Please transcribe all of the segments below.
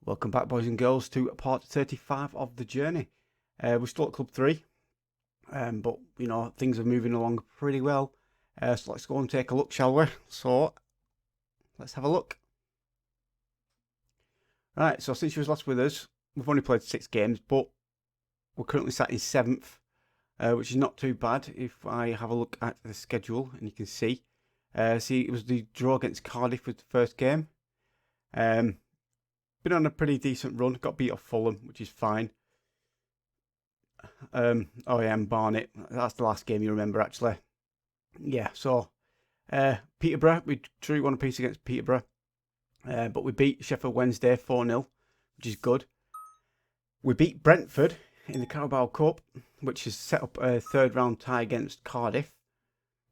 Welcome back, boys and girls, to part 35 of the journey. We're still at Club 3, but, things are moving along pretty well. So let's go and take a look, shall we? So, let's have a look. Right, so since you was last with us, we've only played 6 games, but we're currently sat in 7th, which is not too bad if I have a look at the schedule, and you can see. It was the draw against Cardiff with the first game. Been on a pretty decent run. Got beat off Fulham, which is fine. And Barnet. That's the last game you remember, actually. Yeah, so Peterborough, we drew one apiece against Peterborough. But we beat Sheffield Wednesday 4-0, which is good. We beat Brentford in the Carabao Cup, which has set up a third round tie against Cardiff.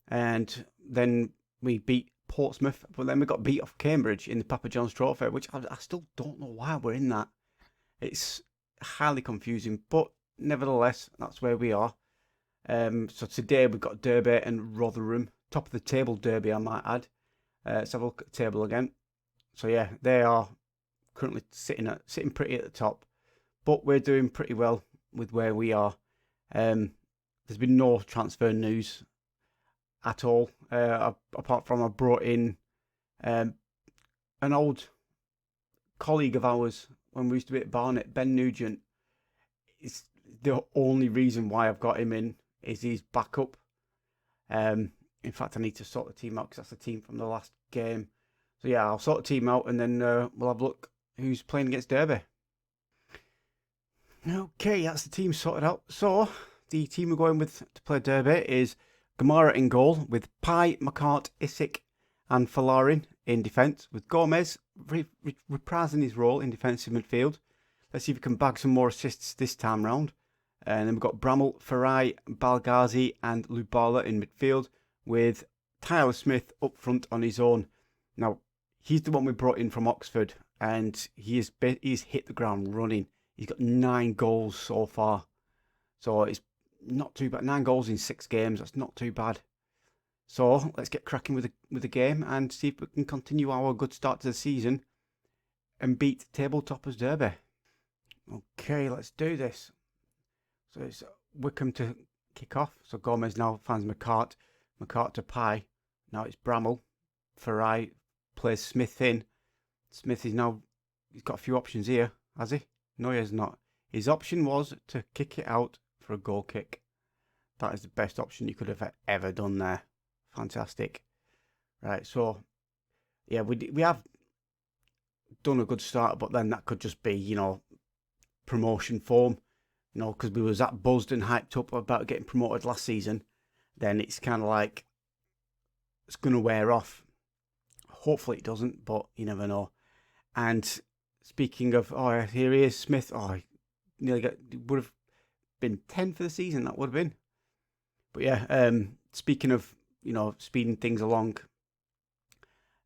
And then we beat Portsmouth, but then we got beat off Cambridge in the Papa John's Trophy, which I still don't know why we're in that. It's highly confusing, but nevertheless, that's where we are. So today we've got Derby and Rotherham, top of the table Derby, I might add. Let's have a look at the table again. So yeah, they are currently sitting pretty at the top, but we're doing pretty well with where we are. There's been no transfer news at all, apart from I brought in an old colleague of ours when we used to be at Barnet, Ben Nugent. It's the only reason why I've got him in is his backup. In fact, I need to sort the team out because that's the team from the last game. So yeah, I'll sort the team out and then we'll have a look who's playing against Derby. Okay, that's the team sorted out. So the team we're going with to play Derby is Gamara in goal, with Pai, McCart, Isick and Falarin in defence, with Gomez reprising his role in defensive midfield. Let's see if we can bag some more assists this time round. And then we've got Bramall, Farai, Balghazi and Lubala in midfield, with Tyler Smith up front on his own. Now, he's the one we brought in from Oxford, and he's hit the ground running. He's got 9 goals so far. So it's not too bad. 9 goals in 6 games. That's not too bad. So let's get cracking with the game and see if we can continue our good start to the season and beat table toppers Derby. Okay, let's do this. So it's Wycombe to kick off. So Gomez now finds McCart to Pai. Now it's Bramall. Farai plays Smith in. Smith he's got a few options here, has he? No, he has not. His option was to kick it out for a goal kick. That is the best option you could have ever done there. Fantastic. Right, so yeah, we have done a good start, but then that could just be, promotion form, because we was that buzzed and hyped up about getting promoted last season. Then it's kind of like it's going to wear off. Hopefully it doesn't, but you never know. And speaking of, here he is, Smith. Would have been 10 for the season, that would have been. But yeah, speaking of, speeding things along,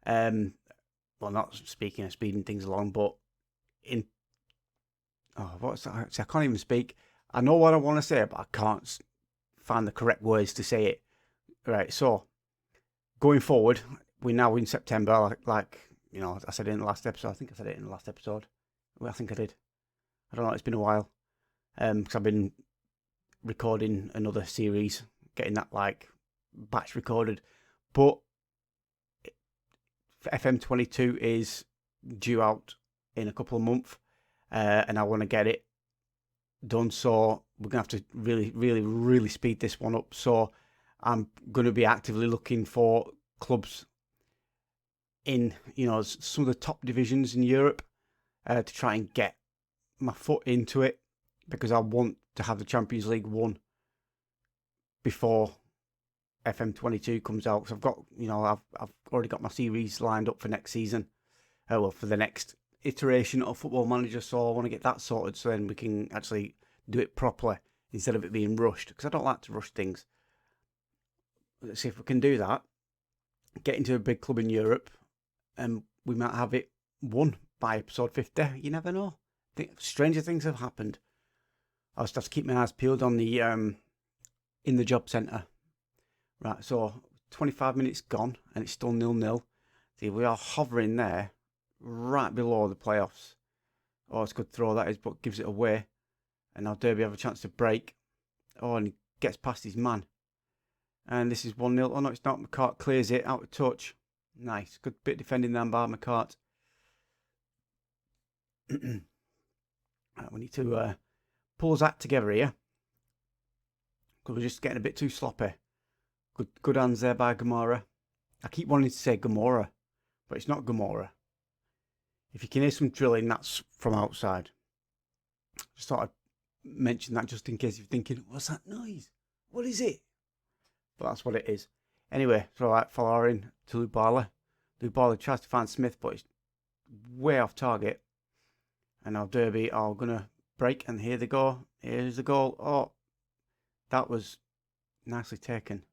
not speaking of speeding things along, but I can't even speak. I know what I want to say, but I can't find the correct words to say it. Right, so going forward, we're now in September, like I said in the last episode. I think I said it in the last episode. Well, I think I did. I don't know, it's been a while. Because I've been recording another series, getting that batch recorded. But FM22 is due out in a couple of months, and I want to get it done. So we're going to have to really, really, really speed this one up. So I'm going to be actively looking for clubs in, some of the top divisions in Europe to try and get my foot into it, because I want to have the Champions League won before FM22 comes out. So I've got, I've already got my series lined up for next season. For the next iteration of Football Manager. So I want to get that sorted so then we can actually do it properly instead of it being rushed, because I don't like to rush things. Let's see if we can do that. Get into a big club in Europe, and we might have it won by episode 50. You never know. Stranger things have happened. I'll just have to keep my eyes peeled on the in the job centre. Right, so 25 minutes gone and it's still 0-0. See, we are hovering there right below the playoffs. Oh, it's a good throw that is, but gives it away. And now Derby have a chance to break. Oh, and he gets past his man. And this is 1-0. Oh, no, it's not. McCart clears it out of touch. Nice. Good bit defending there by McCart. Right, we need to pull us act together here. Because we're just getting a bit too sloppy. Good hands there by Gamora. I keep wanting to say Gamora, but it's not Gamora. If you can hear some drilling, that's from outside. Just thought I'd mention that just in case you're thinking, what's that noise? What is it? But that's what it is. Anyway, so right, Folarin to Lubala. Lubala tries to find Smith, but it's way off target. And now Derby are going to break, and here they go. Here's the goal. Oh, that was nicely taken.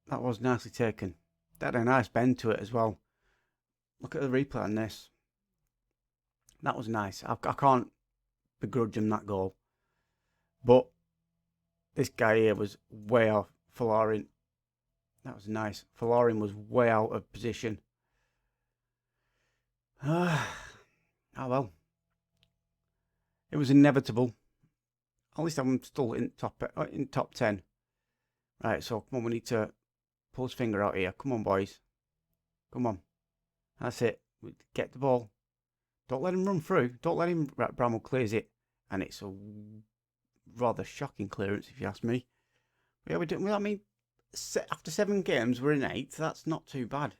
That was nicely taken. That had a nice bend to it as well. Look at the replay on this. That was nice. I can't begrudge him that goal. But this guy here was way off. Folarin. That was nice. Folarin was way out of position. Oh well. It was inevitable. At least I'm still in top 10. Right, so come on, we need to pull his finger out here. Come on, boys. Come on. That's it. Get the ball. Don't let him run through. Don't let him. Right, Bramwell clears it. And it's a rather shocking clearance, if you ask me. Yeah, we do. Well, I mean, after 7 games, we're in 8th. That's not too bad.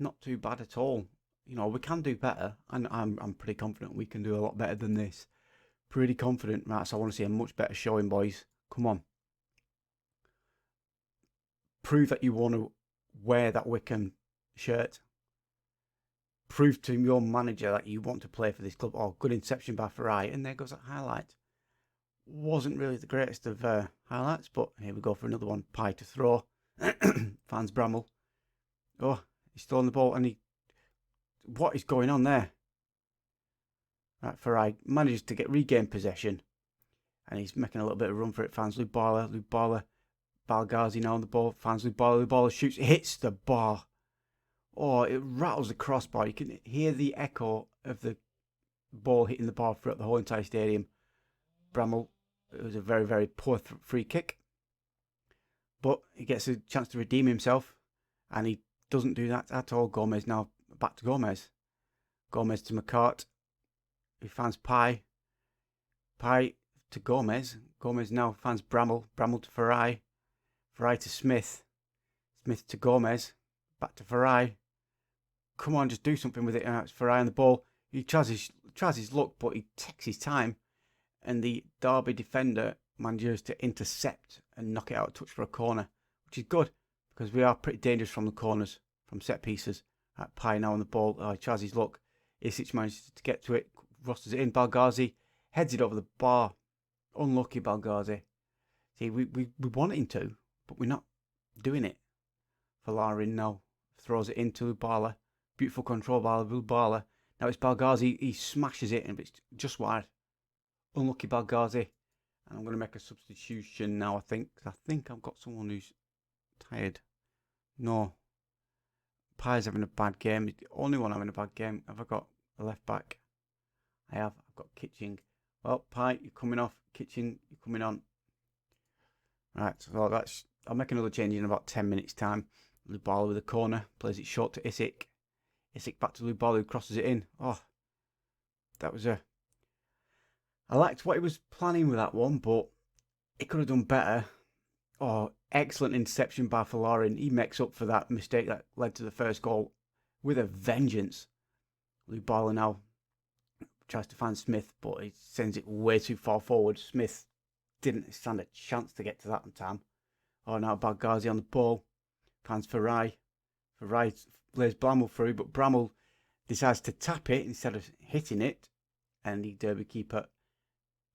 Not too bad at all. You know, we can do better. And I'm pretty confident we can do a lot better than this. Pretty confident. Right, so I want to see a much better showing, boys. Come on. Prove that you want to wear that Wycombe shirt. Prove to your manager that you want to play for this club. Oh, good interception by Farai. And there goes that highlight. Wasn't really the greatest of highlights, but here we go for another one. Pie to throw. Finds Bramwell. Oh, he's still on the ball. And what is going on there? Right, Farai manages to regain possession. And he's making a little bit of run for it. Finds Lubala. Lubala. Balgazi now on the ball. Finds Lubala. Lubala shoots. Hits the bar. Oh, it rattles the crossbar. You can hear the echo of the ball hitting the bar throughout the whole entire stadium. Bramwell, it was a very, very poor free kick. But he gets a chance to redeem himself. And he doesn't do that at all. Gomez now back to Gomez. Gomez to McCart. He finds Pie. Pie to Gomez. Gomez now finds Bramwell. Bramwell to Farai. Farai to Smith. Smith to Gomez. Back to Farai. Come on, just do something with it. And it's Farai on the ball. He tries his luck, but he takes his time. And the Derby defender manages to intercept and knock it out of touch for a corner, which is good because we are pretty dangerous from the corners, from set pieces. Pie now on the ball. He tries his luck. Isic manages to get to it. Rosters it in. Balgazi heads it over the bar. Unlucky Balgazi. See, we want him to, but we're not doing it. Folarin now throws it into Lubala. Beautiful control by Lubala. Now it's Balgazi. He smashes it, and it's just wide. Unlucky Balgazi. And I'm going to make a substitution now, I think. I think I've got someone who's tired. No. Pie's having a bad game. He's the only one having a bad game. Have I got a left back? I have. I've got Kitching. Well, Pie, you're coming off. Kitching, you're coming on. Right, so that's. I'll make another change in about 10 minutes' time. Lubala with a corner. Plays it short to Isic. Isic back to Lubala, who crosses it in. Oh, that was a... I liked what he was planning with that one, but he could have done better. Oh, excellent interception by Folarin. He makes up for that mistake that led to the first goal with a vengeance. Lubala now tries to find Smith, but he sends it way too far forward. Smith didn't stand a chance to get to that in time. Oh, now Balgazi on the ball. Finds Farai. Farai lays Bramwell through, but Bramwell decides to tap it instead of hitting it. And the Derby keeper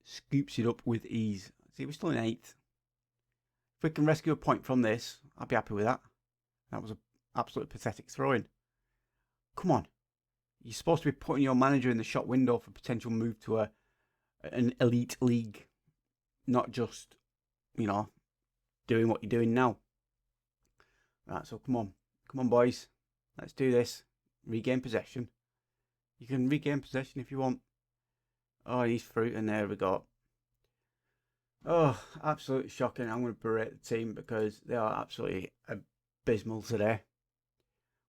scoops it up with ease. See, we're still in 8th. If we can rescue a point from this, I'd be happy with that. That was an absolutely pathetic throw-in. Come on. You're supposed to be putting your manager in the shop window for potential move to an elite league. Not just, you know, doing what you're doing now. Right, so come on. Come on, boys. Let's do this. Regain possession. You can regain possession if you want. Oh, he's through, and there we go. Oh, absolutely shocking. I'm going to berate the team because they are absolutely abysmal today.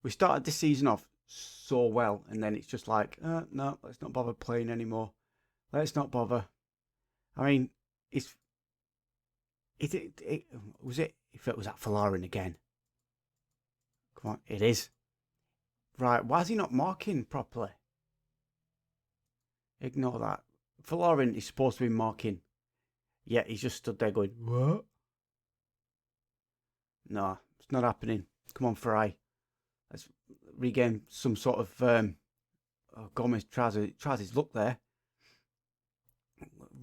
We started this season off so well, and then it's just like, no, let's not bother playing anymore. Let's not bother. I mean, was it? If it was at Falarin again. Come on, it is. Right, why is he not marking properly? Ignore that. Falarin is supposed to be marking. Yet he's just stood there going, what? No, it's not happening. Come on, Fry. Let's regain some sort of... Gomez tries his luck there.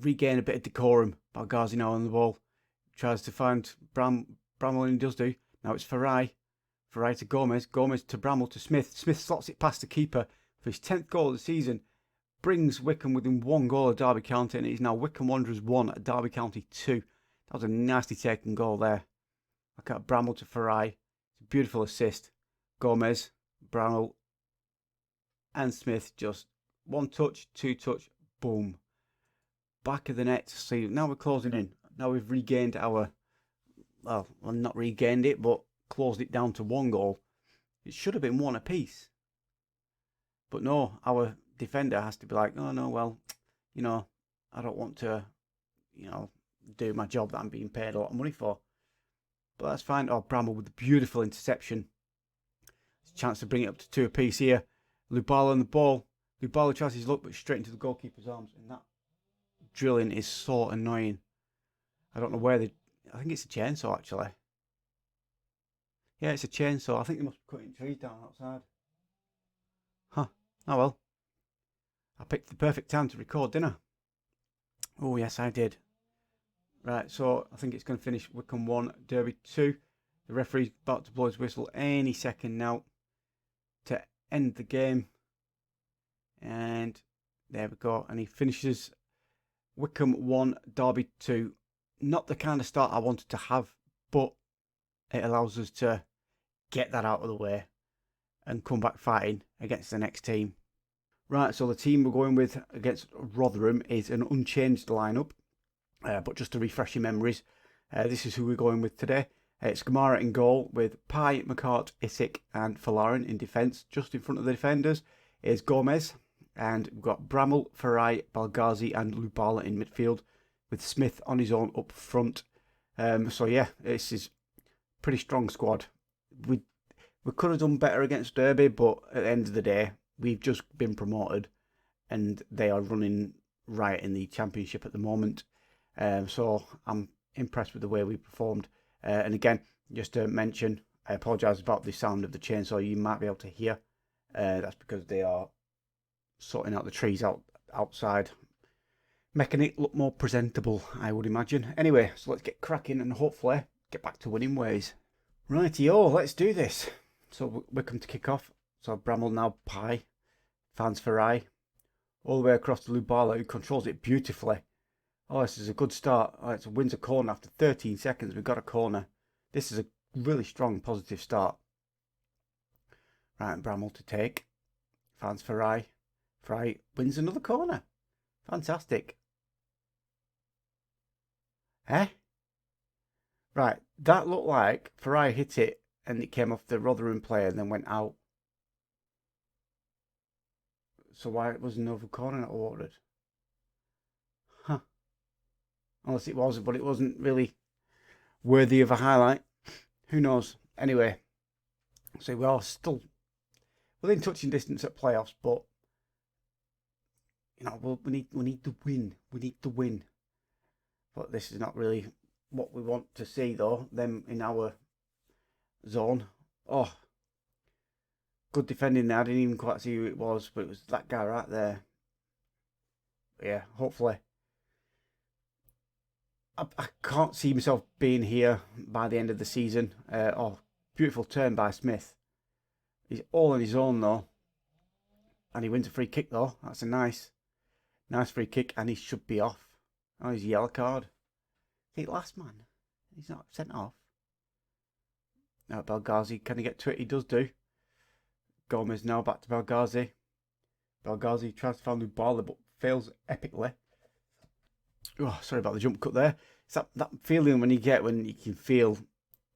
Regain a bit of decorum. Balgazi now on the ball. Tries to find Bramwell, and he does do. Now it's Farai. Farai to Gomez. Gomez to Bramwell to Smith. Smith slots it past the keeper for his 10th goal of the season. Brings Wycombe within 1 goal of Derby County, and it is now Wycombe Wanderers 1 at Derby County 2. That was a nasty taken goal there. Look at Bramwell to Farai. It's a beautiful assist. Gomez, Bramwell, and Smith just 1 touch, 2 touch, boom. Back of the net. See, now we're closing in. Now we've regained our, well, not regained it, but closed it down to 1 goal. It should have been 1 apiece. But no, our defender has to be like, oh no, well, I don't want to, do my job that I'm being paid a lot of money for. But that's fine. Oh, Bramwell with a beautiful interception. It's a chance to bring it up to 2 apiece here. Lubala on the ball. Lubala tries his luck, but straight into the goalkeeper's arms. And that drilling is so annoying. I don't know where I think it's a chainsaw, actually. Yeah, it's a chainsaw. I think they must be cutting trees down outside. Huh. Oh well. I picked the perfect time to record, didn't I? Oh, yes, I did. Right, so I think it's going to finish Wycombe 1, Derby 2. The referee's about to blow his whistle any second now to end the game. And there we go. And he finishes Wycombe 1, Derby 2. Not the kind of start I wanted to have, but it allows us to get that out of the way and come back fighting against the next team. Right, so the team we're going with against Rotherham is an unchanged lineup, but just to refresh your memories, this is who we're going with today. It's Gamara in goal with Pai, McCart, Isick and Falarin in defence. Just in front of the defenders is Gomez, and we've got Bramwell, Farai, Balgazi and Lubala in midfield, with Smith on his own up front. So yeah, this is a pretty strong squad. We could have done better against Derby, but at the end of the day, we've just been promoted and they are running right in the Championship at the moment. So I'm impressed with the way we performed. And again, just to mention, I apologise about the sound of the chainsaw you might be able to hear. That's because they are sorting out the trees outside, making it look more presentable, I would imagine. Anyway, so let's get cracking and hopefully get back to winning ways. Rightio, let's do this. So Wycombe to kick off. So Bramwell now Pai, fans Farai, all the way across to Lubala, who controls it beautifully. Oh, this is a good start. Oh, it wins a corner after 13 seconds. We've got a corner. This is a really strong, positive start. Right, Bramwell to take. Fans Farai. Farai wins another corner. Fantastic. Right, that looked like Farai hit it and it came off the Rotherham player and then went out. So why was another corner not awarded? Huh. Unless it was, but it wasn't really worthy of a highlight. Who knows? Anyway, so we are still within touching distance at playoffs, but we need to win. We need to win. But this is not really what we want to see, though. Them in our zone. Oh, good defending there. I didn't even quite see who it was, but it was that guy right there. But yeah, hopefully. I can't see myself being here by the end of the season. Oh, beautiful turn by Smith. He's all on his own, though. And he wins a free kick, though. That's a nice free kick, and he should be off. Oh, he's a yellow card. I think last man. He's not sent off. Now Balgazi, can he get to it? He does do. Gomez now back to Balgazi. Belghazi tries to find the ball, but fails epically. Oh, sorry about the jump cut there. It's that feeling when you can feel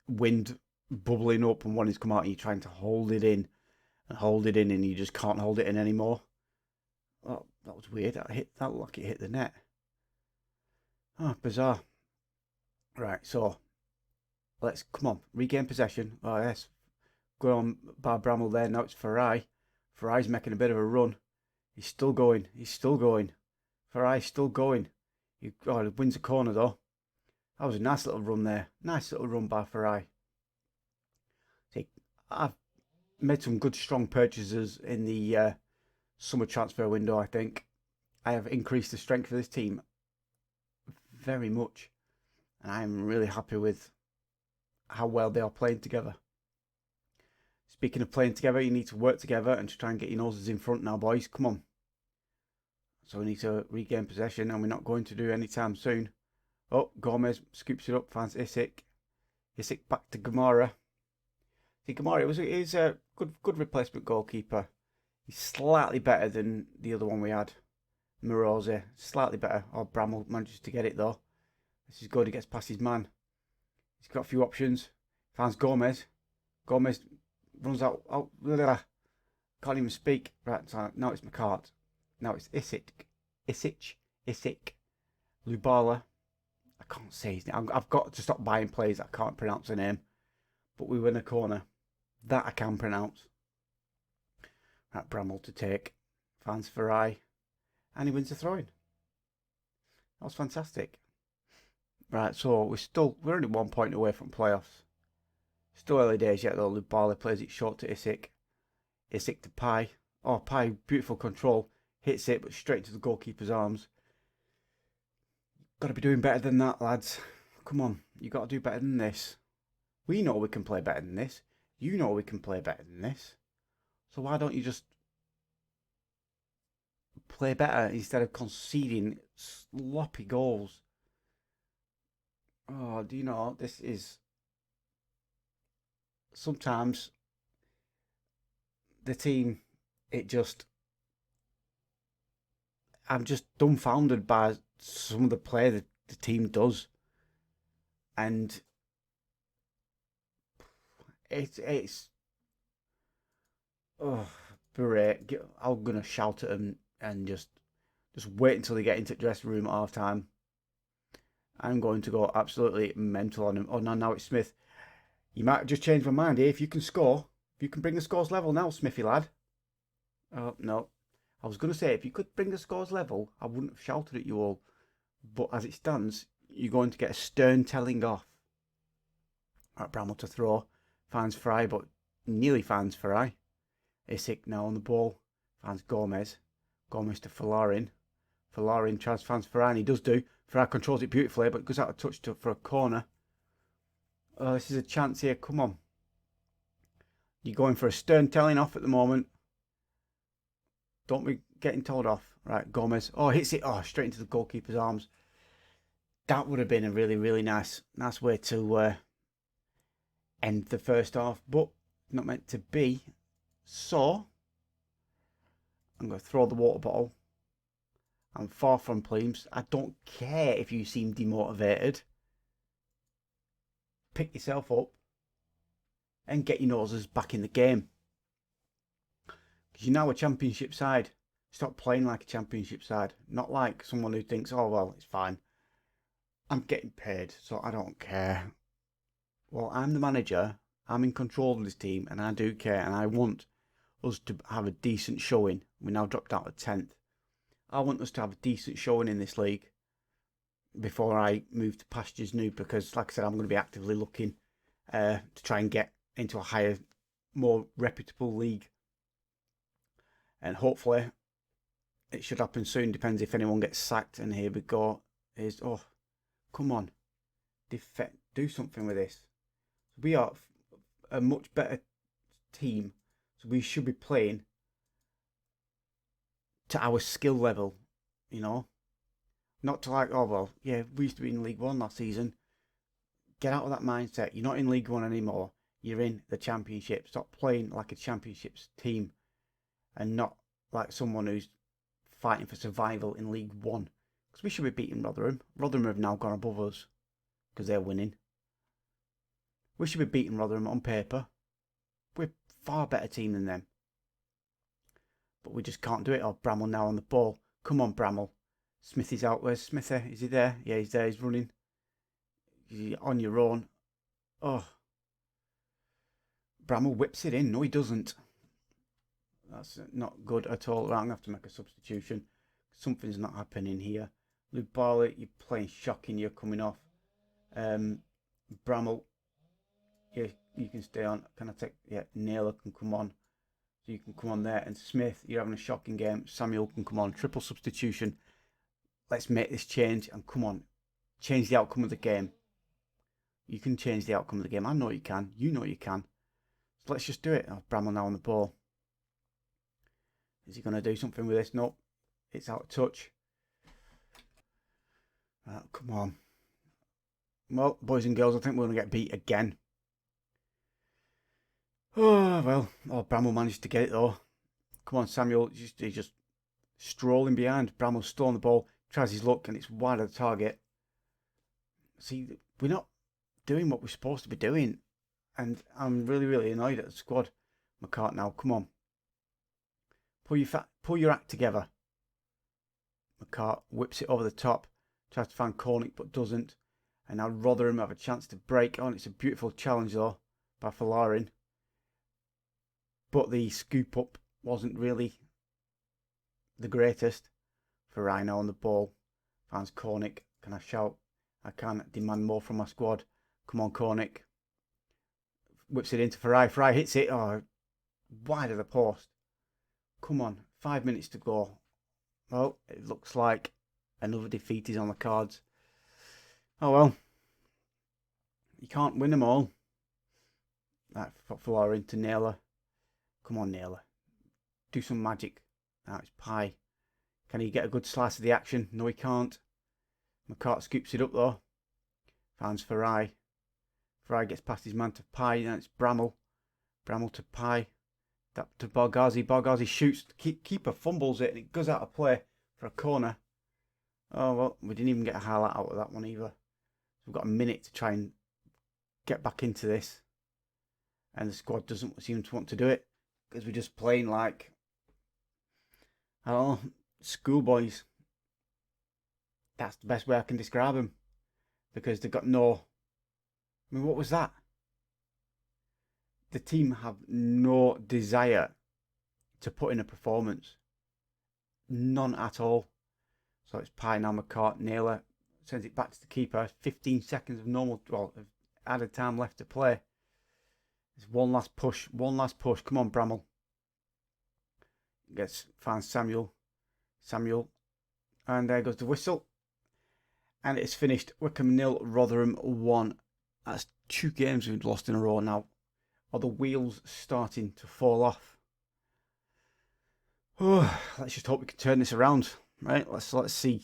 wind bubbling up and wanting to come out and you're trying to hold it in and you just can't hold it in anymore. Oh, that was weird. That looked like it hit the net. Oh, bizarre. Right, so let's come on, regain possession. Oh yes. Go on by Bramall there. Now it's Farai. Farai's making a bit of a run. He's still going. Farai's still going. He wins a corner though. That was a nice little run there. Nice little run by Farai. See, I've made some good strong purchases in the summer transfer window, I think. I have increased the strength of this team very much. And I'm really happy with how well they are playing together. Speaking of playing together, you need to work together and to try and get your noses in front now, boys. Come on. So we need to regain possession, and we're not going to do anytime soon. Oh, Gomez scoops it up, finds Isak. Isak back to Gamara. See, Gamara is a good replacement goalkeeper. He's slightly better than the other one we had, Morosi. Slightly better. Oh, Bramall manages to get it though. This is good. He gets past his man. He's got a few options. Finds Gomez. Gomez runs out. Oh, can't even speak. Right, so now it's McCart. Now it's Isak. Lubala. I can't say his name. I've got to stop buying players that I can't pronounce the name. But we win a corner. That I can pronounce. Right, Bramall to take. Finds Farai. And he wins the throw-in. That was fantastic. Right, so we're only 1 point away from playoffs. Still early days yet though. Lubala plays it short to Isak. Isak to Pai. Oh, Pai, beautiful control. Hits it, but straight into the goalkeeper's arms. Got to be doing better than that, lads. Come on, you got to do better than this. We know we can play better than this. You know we can play better than this. So why don't you just play better instead of conceding sloppy goals? Oh, do you know, this is... Sometimes the team, I'm just dumbfounded by some of the play that the team does. And it's berate. I'm gonna shout at them and just wait until they get into the dressing room at half time. I'm going to go absolutely mental on him. Oh no, now it's Smith. You might have just changed my mind here. If you can score, if you can bring the scores level now, Smithy lad. Oh no, I was going to say if you could bring the scores level, I wouldn't have shouted at you all. But as it stands, you're going to get a stern telling off. Right, Bramall to throw. Finds Fry, but nearly finds Fry. Isak now on the ball. Finds Gomez. Gomez to Falarin. Falarin tries finds Fry, and he does do. Fry controls it beautifully, but goes out of touch for a corner. Oh, this is a chance here. Come on. You're going for a stern telling off at the moment. Don't be getting told off. Right, Gomez. Oh, hits it. Oh, straight into the goalkeeper's arms. That would have been a really, really nice way to end the first half, but not meant to be. So, I'm going to throw the water bottle. I'm far from pleased. I don't care if you seem demotivated. Pick yourself up and get your noses back in the game. Because you're now a championship side. Stop playing like a championship side. Not like someone who thinks, oh, well, it's fine. I'm getting paid, so I don't care. Well, I'm the manager. I'm in control of this team, and I do care. And I want us to have a decent showing. We now dropped out of 10th. I want us to have a decent showing in this league before I move to pastures new, because like I said, I'm going to be actively looking to try and get into a higher, more reputable league, and hopefully it should happen soon. Depends if anyone gets sacked. And here we go. Come on, do something with this. We are a much better team, so we should be playing to our skill level, you know. Not to like, oh, well, yeah, we used to be in League One last season. Get out of that mindset. You're not in League One anymore. You're in the Championship. Stop playing like a Championships team and not like someone who's fighting for survival in League One. Because we should be beating Rotherham. Rotherham have now gone above us because they're winning. We should be beating Rotherham on paper. We're a far better team than them. But we just can't do it. Oh, Bramall now on the ball. Come on, Bramall. Smithy's out. Where's Smithy? Is he there? Yeah, he's there. He's running. You're on your own. Oh. Bramall whips it in. No, he doesn't. That's not good at all. Right, I'm going to have to make a substitution. Something's not happening here. Luke Barley, you're playing shocking. You're coming off. Bramall, you can stay on. Can I take... Yeah, Naylor can come on. So you can come on there. And Smith, you're having a shocking game. Samuel can come on. Triple substitution. Let's make this change. And come on. Change the outcome of the game. You can change the outcome of the game. I know you can. You know you can. So let's just do it. Oh, Bramall now on the ball. Is he going to do something with this? Nope. It's out of touch. Come on. Well, boys and girls, I think we're going to get beat again. Oh, well. Oh, Bramall managed to get it, though. Come on, Samuel. He's just strolling behind. Bramall's still on the ball. Tries his luck, and it's wide of the target. See, we're not doing what we're supposed to be doing. And I'm really, really annoyed at the squad. McCart now, come on. Pull your act together. McCart whips it over the top. Tries to find Cornick, but doesn't. And now Rotherham have a chance to break on. It's a beautiful challenge, though, by Folarin. But the scoop up wasn't really the greatest. For Rhino on the ball. Finds Cornick. Can I shout? I can demand more from my squad. Come on, Cornick. Whips it into Farai. Farai hits it. Oh, wide of the post. Come on. 5 minutes to go. Well, it looks like another defeat is on the cards. Oh well. You can't win them all. That Flora into Naylor. Come on, Naylor. Do some magic. Now it's Pye. Can he get a good slice of the action? No, he can't. McCart scoops it up though. Finds Farai. Farai gets past his man to Pye. And it's Bramall. Bramall to Pye. That to Barghazi. Barghazi shoots. Keeper fumbles it and it goes out of play for a corner. Oh well, we didn't even get a highlight out of that one either. So we've got a minute to try and get back into this. And the squad doesn't seem to want to do it. Because we're just playing like, I don't know, schoolboys. That's the best way I can describe them. Because they've got no... I mean, what was that? The team have no desire to put in a performance. None at all. So it's Pye now, McCart, Naylor sends it back to the keeper. 15 seconds of normal, well, of added time left to play. There's one last push. Come on, Bramall. Finds Samuel. And there goes the whistle. And it's finished. Wycombe 0, Rotherham 1. That's 2 games we've lost in a row now. Are the wheels starting to fall off? Oh, let's just hope we can turn this around. Right, let's see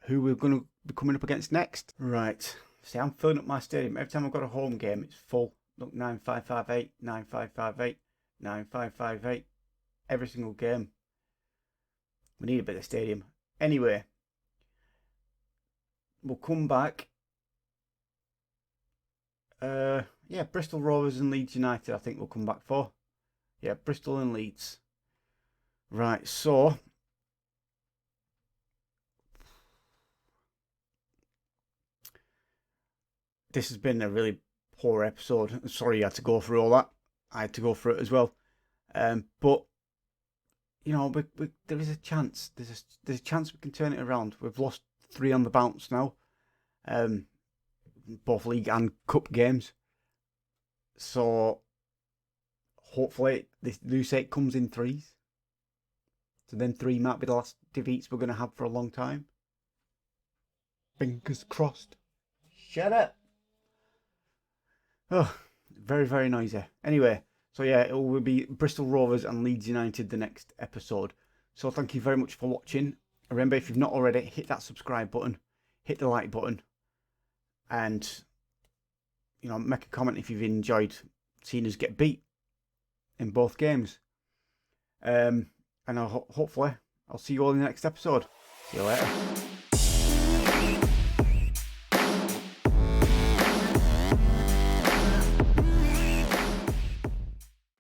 who we're going to be coming up against next. Right, see, I'm filling up my stadium. Every time I've got a home game, it's full. Look, 9558, 9558, 9558. Every single game. We need a bit of stadium. Anyway, we'll come back. Yeah, Bristol Rovers and Leeds United, I think we'll come back for. Yeah, Bristol and Leeds. Right, so... This has been a really poor episode. Sorry you had to go through all that. I had to go through it as well. But, you know, there is a chance. There's a chance we can turn it around. We've lost 3 on the bounce now. Both league and cup games. So, hopefully, this loose 8 comes in 3s. So then 3 might be the last defeats we're going to have for a long time. Fingers crossed. Shut up. Oh, very, very noisy. Anyway, so yeah, it will be Bristol Rovers and Leeds United the next episode. So thank you very much for watching. Remember, if you've not already, hit that subscribe button. Hit the like button. And, you know, make a comment if you've enjoyed seeing us get beat in both games. And hopefully I'll see you all in the next episode. See you later.